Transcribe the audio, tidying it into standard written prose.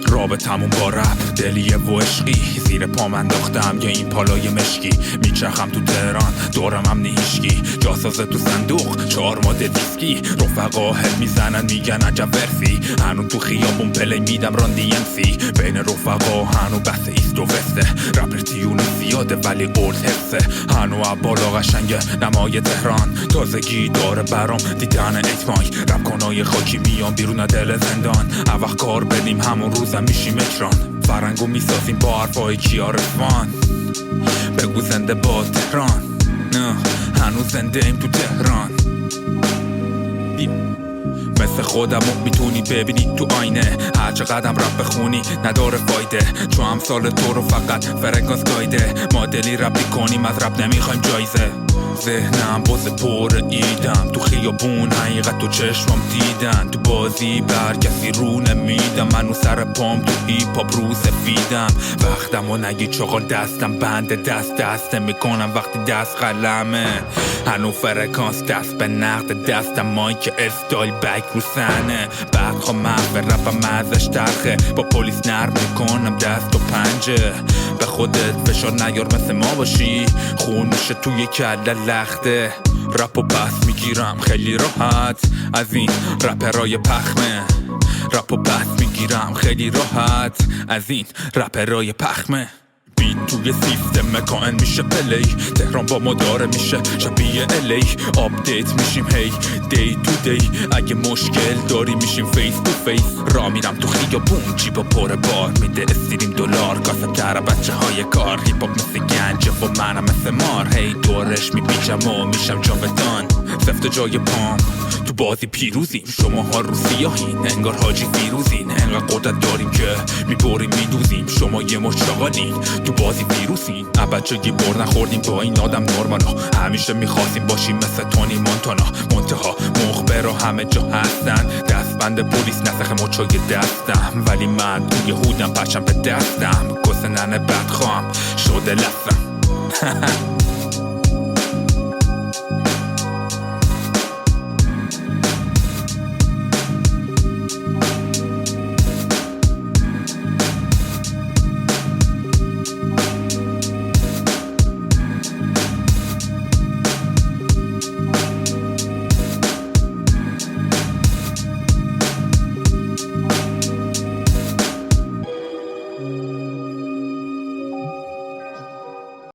رابطمون با رپ دلیه و عشقی، زیر پام انداختم یا این پالای مشکی. میچرخم تو تهران دورم هم نیشکی، جاسازه تو صندوق 4 ماده دیسکی. رفقا هل میزنن میگن عجب ورسی، هنو تو خیابون پلی میدم راندی امسی. بین رفقا هنو بحث ایست و وسته، رپر تیونی زیاده ولی اولد حفظه. هنو بالا قشنگه نمای تهران، تازگی داره برام دیدن 8 مای. رپ کنای خاکی میان بیرون دل زندان، اوق کار بدیم همون روزم میشیم اکران. فرنگو میسازیم با حرفای کیارفان، بگو زنده با تهران. نه هنوز زنده ایم تو تهران. مثل خودمو میتونی ببینی تو آینه، هر چقدرم رپ بخونی نداره فایده، چون امثال تو رو فقط فرکانس گایده. ما دلی رپ میکنیم از رپ نمیخوایم جایزه. ذهنم باز پر ایدم، تو خیابون حقیقت تو چشمم دیدن. تو بازی بر کسی رو نمیدم، منو سر پام تو هیپ هاپ رو سفیدم. وقتم و نگی چاقال دستم بنده، دست نمیکنم وقتی دست قلمه. هنو فرکانس دست به نقد دستم، مایک استایل بک رو سنه. بعد خواه محو رپم ازش ترخه، با پلیس نرم میکنم دست و پنجه. به خودت فشار نیار مثل ما باشی، خون میشه توی کله لخته. رپو بس میگیرم خیلی راحت از این رپرای پخمه. رپو بس میگیرم خیلی راحت از این رپرای پخمه. بیت توی سیستم کائن میشه پلی، تهران با ما داره میشه شبیه الی. آپدیت میشیم هی دی تو دی، اگه مشکل داری میشیم فیس تو فیس. را میرم تو خیابون جیبا پر بار میده، استریم دلار کاسب تره بچه های کار. هیپ هاپ مثل گنجه و منم مثل مار، هی دورش میپیچم و میشم جاودان. سفت جای پام تو بازی پیروزیم، شماها رو سیاهین انگار حاجی فیروزین. انقدر قدرت داریم که میبریم میدوزیم، شما یه مشتاقالین تو بازی ویروسین. بچگی بر نخوردیم با این آدم نورمالا، همیشه میخواستیم باشیم مثل تونی مونتانا. منتها مخبر همه جا هستن، دستبند پلیس نسخ مچای دستم. ولی من توی هودم پشم به دستم، کس ننه بدخوام شده لستم.